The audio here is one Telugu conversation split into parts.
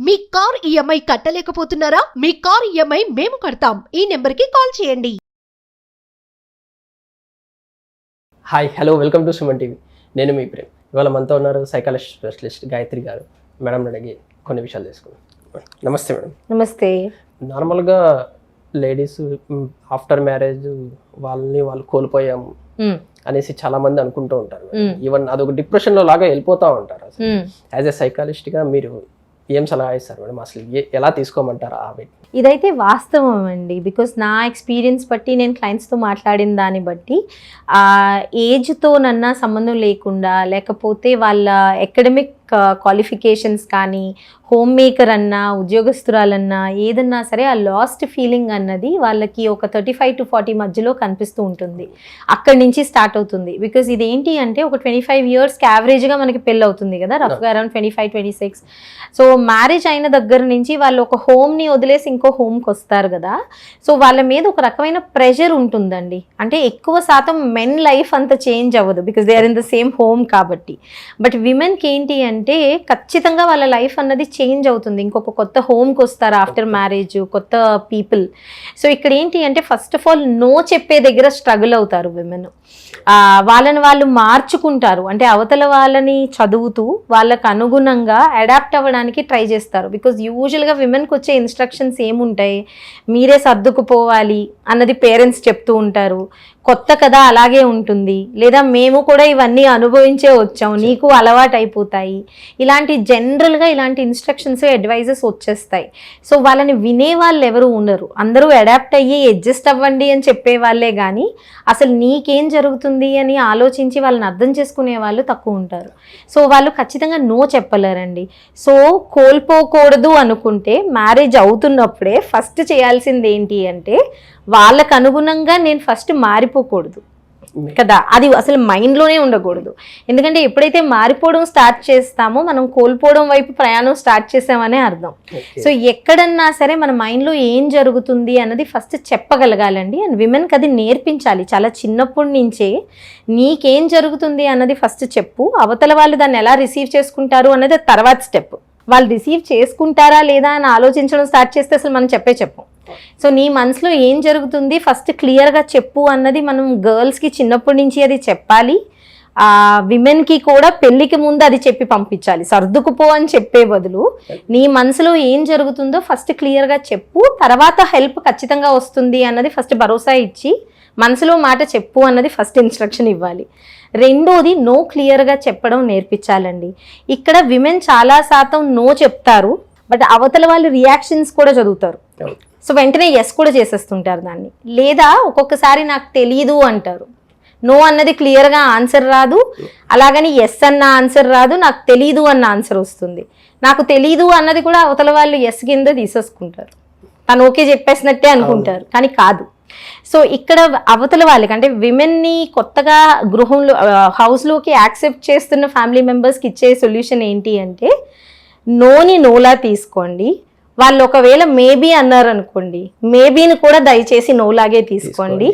మీ కార్ ఈఎంఐ కట్టలేకపోతున్నారా? మీ కార్ ఈఎంఐ మేము కడతాం. ఈ నెంబర్కి కాల్ చేయండి. Hi hello welcome to Suman TV. నేను మీ ప్రేమ్. ఇవాళ మనతో ఉన్నారు సైకాలజిస్ట్ స్పెషలిస్ట్ గాయత్రి గారు. మేడం అడిగి కొన్ని విషయాలు తెలుసుకుందాం. నమస్తే మేడం. నమస్తే. నార్మల్గా లేడీస్ ఆఫ్టర్ మ్యారేజ్ వాళ్ళు కోల్పోయాము అనేసి చాలా మంది అనుకుంటూ ఉంటారు. ఈవెన్ అదొక డిప్రెషన్లో లాగా వెళ్ళిపోతూ ఉంటారు. అసలు యాజ్ ఎ సైకాలజిస్ట్గా మీరు ఏం సలహా ఇస్తారు మేడం? అసలు ఎలా తీసుకోమంటారు ఆ వెయిట్? ఇదైతే వాస్తవం అండి. బికాస్ నా ఎక్స్పీరియన్స్ బట్టి, నేను క్లయింట్స్తో మాట్లాడిన దాన్ని బట్టి, ఏజ్తో నన్నా సంబంధం లేకుండా, లేకపోతే వాళ్ళ అకాడమిక్ క్వాలిఫికేషన్స్ కానీ, హోమ్ మేకర్ అన్నా, ఉద్యోగస్తురాలన్నా, ఏదన్నా సరే ఆ లాస్ట్ ఫీలింగ్ అన్నది వాళ్ళకి ఒక 35 to 40 మధ్యలో కనిపిస్తూ ఉంటుంది. అక్కడి నుంచి స్టార్ట్ అవుతుంది. బికాజ్ ఇదేంటి అంటే ఒక 25 yearsకి యావరేజ్గా మనకి పెళ్ళి అవుతుంది కదా, రఫ్గా అరౌండ్ 25-26. సో మ్యారేజ్ అయిన దగ్గర నుంచి వాళ్ళు ఒక హోమ్ని వదిలేసి ఇంకో హోమ్కి వస్తారు కదా. సో వాళ్ళ మీద ఒక రకమైన ప్రెషర్ ఉంటుందండి. అంటే ఎక్కువ శాతం మెన్ లైఫ్ అంత చేంజ్ అవ్వదు, because they are in the same home కాబట్టి. బట్ విమెన్కి ఏంటి అంటే ఖచ్చితంగా వాళ్ళ లైఫ్ అన్నది చేంజ్ అవుతుంది. ఇంకొక కొత్త హోమ్కి వస్తారు ఆఫ్టర్ మ్యారేజ్, కొత్త పీపుల్. సో ఇక్కడ ఏంటి అంటే ఫస్ట్ ఆఫ్ ఆల్ నో చెప్పే దగ్గర స్ట్రగుల్ అవుతారు విమెన్. వాళ్ళని వాళ్ళు మార్చుకుంటారు. అంటే అవతల వాళ్ళని చదువుతూ వాళ్ళకు అనుగుణంగా అడాప్ట్ అవ్వడానికి ట్రై చేస్తారు. బికాజ్ యూజువల్గా విమెన్కి వచ్చే ఇన్స్ట్రక్షన్స్ ఏముంటాయి, మీరే సర్దుకుపోవాలి అన్నది పేరెంట్స్ చెప్తూ ఉంటారు. కొత్త కదా అలాగే ఉంటుంది, లేదా మేము కూడా ఇవన్నీ అనుభవించే వచ్చాం, నీకు అలవాటు అయిపోతాయి. ఇలాంటి జనరల్గా ఇలాంటి ఇన్స్ట్రక్షన్స్, అడ్వైజెస్ వచ్చేస్తాయి. సో వాళ్ళని వినే వాళ్ళు ఎవరు ఉండరు. అందరూ అడాప్ట్ అయ్యి అడ్జస్ట్ అవ్వండి అని చెప్పే వాళ్ళే కానీ అసలు నీకేం జరుగుతుంది అని ఆలోచించి వాళ్ళని అర్థం చేసుకునే వాళ్ళు తక్కువ ఉంటారు. సో వాళ్ళు ఖచ్చితంగా నో చెప్పలేరండి. సో కోల్పోకూడదు అనుకుంటే మ్యారేజ్ అవుతున్నప్పుడే ఫస్ట్ చేయాల్సింది ఏంటి అంటే వాళ్ళకు అనుగుణంగా నేను ఫస్ట్ మారిపోకూడదు కదా, అది అసలు మైండ్లోనే ఉండకూడదు. ఎందుకంటే ఎప్పుడైతే మారిపోవడం స్టార్ట్ చేస్తామో మనం కోల్పోవడం వైపు ప్రయాణం స్టార్ట్ చేసామనే అర్థం. సో ఎక్కడన్నా సరే మన మైండ్లో ఏం జరుగుతుంది అన్నది ఫస్ట్ చెప్పగలగాలండి. అండ్ విమెన్కి అది నేర్పించాలి చాలా చిన్నప్పటి నుంచే. నీకేం జరుగుతుంది అన్నది ఫస్ట్ చెప్పు, అవతల వాళ్ళు దాన్ని ఎలా రిసీవ్ చేసుకుంటారు అన్నది తర్వాత స్టెప్. వాళ్ళు రిసీవ్ చేసుకుంటారా లేదా అని ఆలోచించడం స్టార్ట్ చేస్తే అసలు మనం చెప్పం. సో నీ మనసులో ఏం జరుగుతుంది ఫస్ట్ క్లియర్గా చెప్పు అన్నది మనం గర్ల్స్కి చిన్నప్పటి నుంచి అది చెప్పాలి. విమెన్కి కూడా పెళ్ళికి ముందు అది చెప్పి పంపించాలి. సర్దుకుపో అని చెప్పే బదులు నీ మనసులో ఏం జరుగుతుందో ఫస్ట్ క్లియర్గా చెప్పు, తర్వాత హెల్ప్ ఖచ్చితంగా వస్తుంది అన్నది ఫస్ట్ భరోసా ఇచ్చి మనసులో మాట చెప్పు అన్నది ఫస్ట్ ఇన్స్ట్రక్షన్ ఇవ్వాలి. రెండోది నో క్లియర్గా చెప్పడం నేర్పించాలండి. ఇక్కడ విమెన్ చాలా శాతం నో చెప్తారు, బట్ అవతల వాళ్ళు రియాక్షన్స్ కూడా చదువుతారు. సో వెంటనే ఎస్ కూడా చేసేస్తుంటారు దాన్ని. లేదా ఒక్కొక్కసారి నాకు తెలీదు అంటారు. నో అన్నది క్లియర్గా ఆన్సర్ రాదు, అలాగని ఎస్ అన్న ఆన్సర్ రాదు, నాకు తెలీదు అన్న ఆన్సర్ వస్తుంది. నాకు తెలీదు అన్నది కూడా అవతల వాళ్ళు ఎస్ కింద తీసేసుకుంటారు, తను ఓకే చెప్పేసినట్టే అనుకుంటారు, కానీ కాదు. సో ఇక్కడ అవతల వాళ్ళకి అంటే విమెన్ని కొత్తగా గృహంలో హౌస్లోకి యాక్సెప్ట్ చేస్తున్న ఫ్యామిలీ మెంబర్స్కి ఇచ్చే సొల్యూషన్ ఏంటి అంటే నోని నోలా తీసుకోండి. వాళ్ళు ఒకవేళ మేబీ అన్నారు అనుకోండి, మేబీని కూడా దయచేసి నోలాగే తీసుకోండి.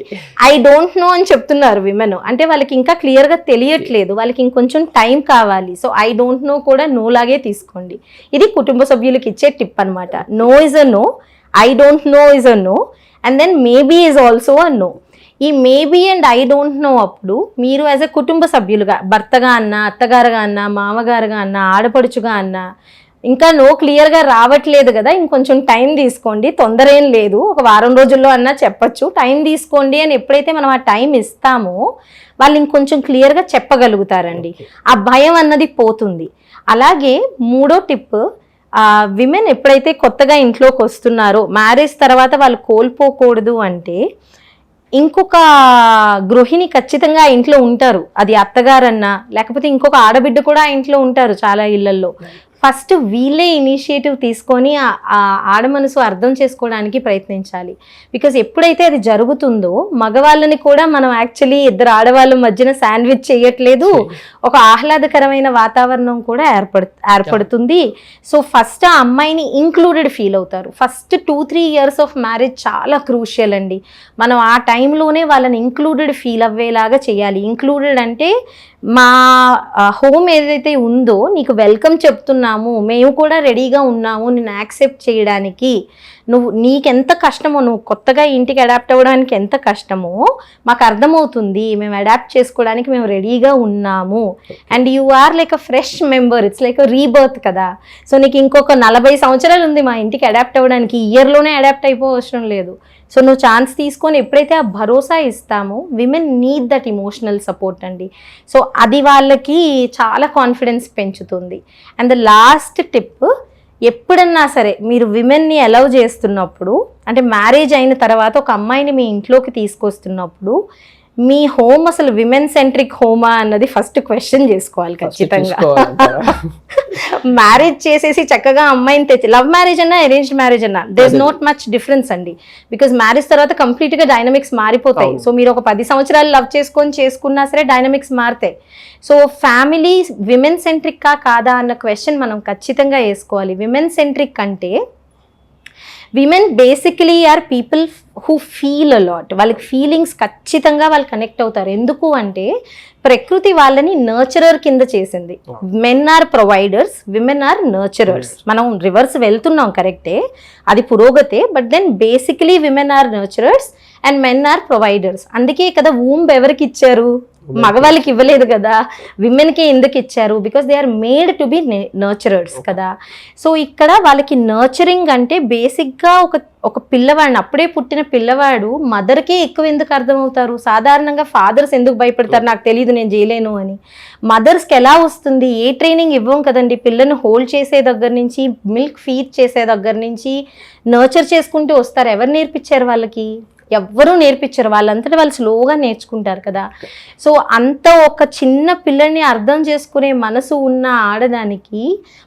ఐ డోంట్ నో అని చెప్తున్నారు విమెన్, అంటే వాళ్ళకి ఇంకా క్లియర్గా తెలియట్లేదు, వాళ్ళకి ఇంకొంచెం టైం కావాలి. సో ఐ డోంట్ నో కూడా నోలాగే తీసుకోండి. ఇది కుటుంబ సభ్యులకి ఇచ్చే టిప్ అనమాట. No is a no, I don't know is a no, and then maybe is also a no. ఈ maybe and I don't know అప్పుడు మీరు యాజ్ ఎ కుటుంబ సభ్యులుగా, భర్తగా అన్నా, అత్తగారుగా అన్నా, మామగారుగా అన్నా, ఆడపడుచుగా అన్నా, ఇంకా నో క్లియర్గా రావట్లేదు కదా, ఇంకొంచెం టైం తీసుకోండి, తొందర ఏం లేదు, ఒక వారం రోజుల్లో అన్నా చెప్పచ్చు, టైం తీసుకోండి అని ఎప్పుడైతే మనం ఆ టైం ఇస్తామో వాళ్ళు ఇంకొంచెం క్లియర్గా చెప్పగలుగుతారండి. ఆ భయం అన్నది పోతుంది. అలాగే మూడో టిప్, విమెన్ ఎప్పుడైతే కొత్తగా ఇంట్లోకి వస్తున్నారో మ్యారేజ్ తర్వాత వాళ్ళు కోల్పోకూడదు అంటే ఇంకొక గృహిణి ఖచ్చితంగా ఇంట్లో ఉంటారు. అది అత్తగారన్నా లేకపోతే ఇంకొక ఆడబిడ్డ కూడా ఇంట్లో ఉంటారు చాలా ఇళ్లల్లో. ఫస్ట్ వీళ్ళే ఇనిషియేటివ్ తీసుకొని ఆ ఆడ మనసు అర్థం చేసుకోవడానికి ప్రయత్నించాలి. బికాజ్ ఎప్పుడైతే అది జరుగుతుందో మగవాళ్ళని కూడా మనం యాక్చువల్లీ ఇద్దరు ఆడవాళ్ళ మధ్యన శాండ్విచ్ చేయట్లేదు, ఒక ఆహ్లాదకరమైన వాతావరణం కూడా ఏర్పడుతుంది. సో ఫస్ట్ ఆ అమ్మాయిని ఇంక్లూడెడ్ ఫీల్ అవుతారు. ఫస్ట్ 2-3 years ఆఫ్ మ్యారేజ్ చాలా క్రూషియల్ అండి. మనం ఆ టైంలోనే వాళ్ళని ఇంక్లూడెడ్ ఫీల్ అవ్వేలాగా చేయాలి. ఇంక్లూడెడ్ అంటే మా హోమ్ ఏదైతే ఉందో నీకు వెల్కమ్ చెప్తున్నాము, మేము కూడా రెడీగా ఉన్నాము నేను యాక్సెప్ట్ చేయడానికి, నీకెంత కష్టమో, నువ్వు కొత్తగా ఇంటికి అడాప్ట్ అవ్వడానికి ఎంత కష్టమో మాకు అర్థమవుతుంది, మేము అడాప్ట్ చేసుకోవడానికి మేము రెడీగా ఉన్నాము. And you are like a fresh member, it's like a rebirth కదా. సో నీకు ఇంకొక 40 సంవత్సరాలు ఉంది మా ఇంటికి అడాప్ట్ అవ్వడానికి, ఇయర్లోనే అడాప్ట్ అయిపోవసరం లేదు. సో నువ్వు ఛాన్స్ తీసుకొని ఎప్పుడైతే ఆ భరోసా ఇస్తామో, women need that emotional support అండి. సో అది వాళ్ళకి చాలా కాన్ఫిడెన్స్ పెంచుతుంది. అండ్ ద లాస్ట్ టిప్, ఎప్పుడన్నా సరే మీరు విమెన్ని అలౌ చేస్తున్నప్పుడు, అంటే మ్యారేజ్ అయిన తర్వాత ఒక అమ్మాయిని మీ ఇంట్లోకి తీసుకొస్తున్నప్పుడు, మీ హోమ్ అసలు విమెన్ సెంట్రిక్ హోమా అన్నది ఫస్ట్ క్వశ్చన్ చేసుకోవాలి ఖచ్చితంగా. మ్యారేజ్ చేసేసి చక్కగా అమ్మాయిని తెచ్చి, లవ్ మ్యారేజ్ అన్నా అరేంజ్డ్ మ్యారేజ్ అన్నా there is not much difference అండి. బికాజ్ మ్యారేజ్ తర్వాత కంప్లీట్ గా డైనమిక్స్ మారిపోతాయి. సో మీరు ఒక 10 సంవత్సరాలు లవ్ చేసుకున్నా సరే డైనమిక్స్ మారుతాయి. సో ఫ్యామిలీ విమెన్ సెంట్రిక్ కాదా అన్న క్వశ్చన్ మనం ఖచ్చితంగా వేసుకోవాలి. విమెన్ సెంట్రిక్ అంటే women basically are people who feel a lot. వాళ్ళకి ఫీలింగ్స్ ఖచ్చితంగా వాళ్ళు కనెక్ట్ అవుతారు. ఎందుకు అంటే ప్రకృతి వాళ్ళని నర్చరర్ కింద చేసింది. Men are providers, women are nurturers. మనం రివర్స్ వెళ్తున్నాం కరెక్టే, అది పురోగతే. But then basically women are nurturers and men are providers. అందుకే కదా వూంబ్ ఎవరికి ఇచ్చారు, మగవాళ్ళకి ఇవ్వలేదు కదా, విమెన్కి ఎందుకు ఇచ్చారు? Because they are made to be nurturers కదా. సో ఇక్కడ వాళ్ళకి నర్చరింగ్ అంటే బేసిక్గా ఒక పిల్లవాడిని, అప్పుడే పుట్టిన పిల్లవాడు మదర్కే ఎక్కువ ఎందుకు అర్థమవుతారు? సాధారణంగా ఫాదర్స్ ఎందుకు భయపడతారు, నాకు తెలియదు నేను చేయలేను అని. మదర్స్కి ఎలా వస్తుంది? ఏ ట్రైనింగ్ ఇవ్వం కదండి. పిల్లని హోల్డ్ చేసే దగ్గర నుంచి, మిల్క్ ఫీడ్ చేసే దగ్గర నుంచి నర్చర్ చేసుకుంటూ వస్తారు. ఎవరు నేర్పించారు వాళ్ళకి? ఎవ్వరూ నేర్పించరు. వాళ్ళంతటా వాళ్ళు స్లోగా నేర్చుకుంటారు కదా. సో అంత ఒక చిన్న పిల్లల్ని అర్థం చేసుకునే మనసు ఉన్న ఆడదానికి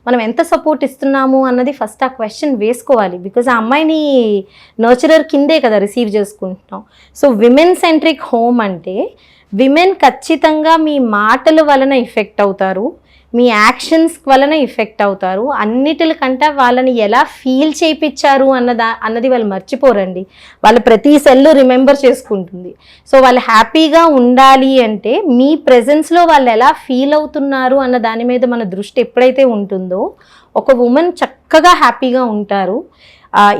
మనం ఎంత సపోర్ట్ ఇస్తున్నాము అన్నది ఫస్ట్ ఆ క్వశ్చన్ వేసుకోవాలి. బికాజ్ ఆ అమ్మాయిని నర్చరర్ కిందే కదా రిసీవ్ చేసుకుంటున్నాం. సో విమెన్ సెంట్రిక్ హోమ్ అంటే విమెన్ ఖచ్చితంగా మీ మాటల వలన ఎఫెక్ట్ అవుతారు, మీ యాక్షన్స్ వలన ఎఫెక్ట్ అవుతారు. అన్నిటికంటే వాళ్ళని ఎలా ఫీల్ చేయించారు అన్నది వాళ్ళు మర్చిపోరండి. వాళ్ళు ప్రతి సెల్ రిమెంబర్ చేసుకుంటుంది. సో వాళ్ళు హ్యాపీగా ఉండాలి అంటే మీ ప్రెజెన్స్లో వాళ్ళు ఎలా ఫీల్ అవుతున్నారు అన్న దాని మీద మన దృష్టి ఎప్పుడైతే ఉంటుందో ఒక ఉమెన్ చక్కగా హ్యాపీగా ఉంటారు.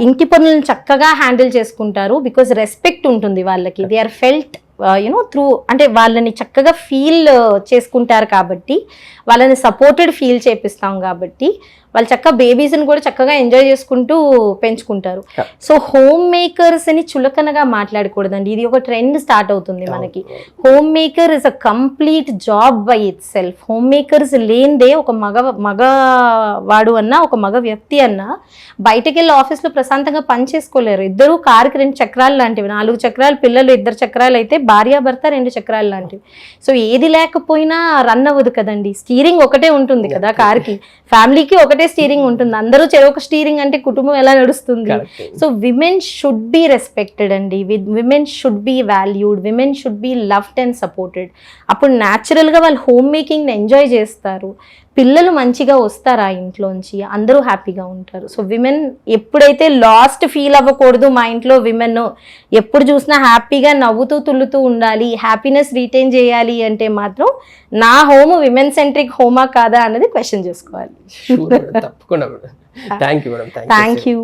ఇంటి పనులను చక్కగా హ్యాండిల్ చేసుకుంటారు. బికాజ్ రెస్పెక్ట్ ఉంటుంది వాళ్ళకి. దే ఆర్ ఫెల్ట్ త్రూ, అంటే వాళ్ళని చక్కగా ఫీల్ చేసుకుంటారు కాబట్టి, వాళ్ళని సపోర్టెడ్ ఫీల్ చేపిస్తాం కాబట్టి వాళ్ళు చక్కగా బేబీస్ని కూడా చక్కగా ఎంజాయ్ చేసుకుంటూ పెంచుకుంటారు. సో హోమ్ మేకర్స్ అని చులకనగా మాట్లాడకూడదండి. ఇది ఒక ట్రెండ్ స్టార్ట్ అవుతుంది మనకి. Home maker is a complete job by it self. Home makers లేనిదే ఒక మగవాడు అన్నా, ఒక మగ వ్యక్తి అన్నా బయటకు వెళ్ళి ఆఫీస్లో ప్రశాంతంగా పని చేసుకోలేరు. ఇద్దరు కారుకి 2 చక్రాలు లాంటివి, 4 చక్రాలు పిల్లలు, 2 చక్రాలు అయితే భార్యాభర్త 2 చక్రాలు లాంటివి. సో ఏది లేకపోయినా రన్ అవ్వదు కదండి. స్టీరింగ్ ఒకటే ఉంటుంది కదా కార్కి, ఫ్యామిలీకి ఒకటే స్టీరింగ్ ఉంటుంది. అందరూ చెరొక స్టీరింగ్ అంటే కుటుంబం ఎలా నడుస్తుంది? So women should be respected అండి. Women should be valued, women should be loved and supported. అప్పుడు న్యాచురల్గా వాళ్ళు హోమ్ మేకింగ్ని ఎంజాయ్ చేస్తారు. పిల్లలు మంచిగా వస్తారు ఆ ఇంట్లోంచి, అందరూ హ్యాపీగా ఉంటారు. సో విమెన్ ఎప్పుడైతే లాస్ట్ ఫీల్ అవ్వకూడదు, మా ఇంట్లో విమెన్ ఎప్పుడు చూసినా హ్యాపీగా నవ్వుతూ తుల్లుతూ ఉండాలి, హ్యాపీనెస్ రీటైన్ చేయాలి అంటే మాత్రం నా హోమ్ విమెన్ సెంట్రిక్ హోమా కాదా అన్నది క్వశ్చన్ చేసుకోవాలి. తప్పకుండా. Thank you madam. Thank you.